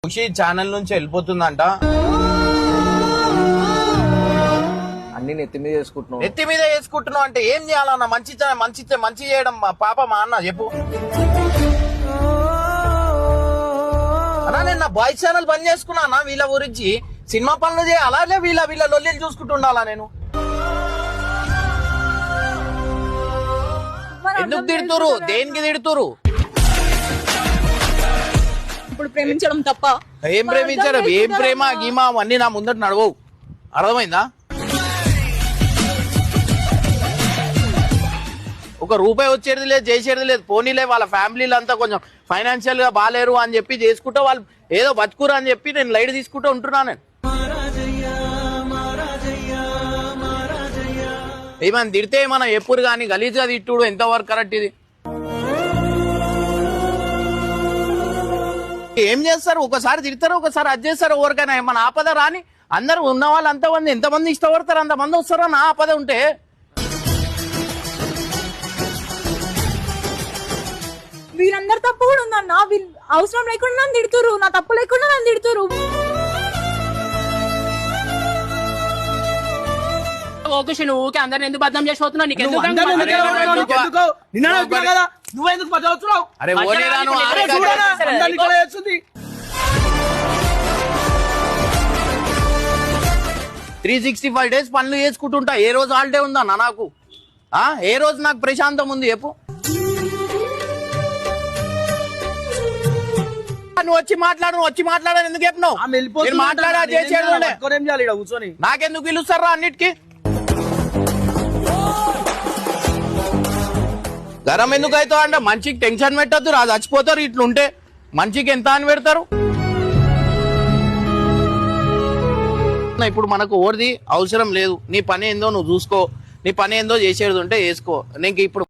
ఖుషి channel నుంచి వెళ్ళిపోతుందంట. అన్ని నెత్తి మీద వేసుకుంటున్నావు. నెత్తి మీద వేసుకుంటున్నావు అంటే ఏం చేయాలన్నా? మంచి చేయడం మా పాప మా అన్న చెప్పు అన్నా. నేను నా బాయ్స్ ఛానల్ బంద్ చేసుకున్నా వీళ్ళ గురించి సినిమా పనులు చేయాలా వీళ్ళ లొల్లిని చూసుకుంటుండాలా? నేను ఎందుకు తిడుతురు? దేనికి తిడుతురు? ఇప్పుడు ప్రేమించడం తప్ప ఏం ప్రేమించారు? ఏం ప్రేమ గీమా అవన్నీ నా ముందట నడవవు. అర్థమైందా? ఒక రూపాయి వచ్చేది లేదు, చేసేది లేదు. పోనీలే వాళ్ళ ఫ్యామిలీలు అంతా కొంచెం ఫైనాన్షియల్ గా బాగాలేరు అని చెప్పి చేసుకుంటా వాళ్ళు ఏదో బతుకురు అని చెప్పి నేను లైట్ తీసుకుంటూ ఉంటున్నా. నేను ఏమైనా తిడితే మనం ఎప్పుడు కానీ గలీజ్గా తిట్టుడు ఎంతవరకు కరెక్ట్? ఇది ఏం చేస్తారు? ఒకసారి తిడతారు, ఒకసారి అది చేస్తారు. ఎవరికైనా ఏమన్నా ఆపద రాని అందరూ ఉన్న వాళ్ళు అంతమంది ఎంతమంది ఇష్టపడతారు అంతమంది వస్తారో నా ఆపద ఉంటే. వీళ్ళందరూ తప్పు కూడా ఉందన్న. వీళ్ళు అవసరం లేకుండా నన్ను తిడుతురు, నా తప్పు లేకుండా నన్ను తిడుతురు. ఓకే నువ్వు ఊకే అందరిని ఎందుకు బదనాం చేసి పోతున్నావు? నీకు ఎందుకు అరే ఓనేరా నువ్వు 365 days పనులు చేసుకుంటుంటా. ఏ రోజు హాలిడే ఉందా నాకు? ఏ రోజు నాకు ప్రశాంతం ఉంది చెప్పు? నువ్వు వచ్చి మాట్లాడని ఎందుకు చెప్పినావు? మాట్లాడా చేసేది నాకెందుకు పిలుస్తారా అన్నిటికీ? గరం ఎందుకు అవుతావు అంటే మంచికి టెన్షన్ పెట్టద్దు, రా చచ్చిపోతారు. ఇట్లుంటే మంచికి ఎంత అని పెడతారు. ఇప్పుడు మనకు ఓడిది అవసరం లేదు. నీ పని ఏందో నువ్వు చూసుకో, నీ పని ఏందో చేసేది ఉంటే చేసుకో. నీకు ఇప్పుడు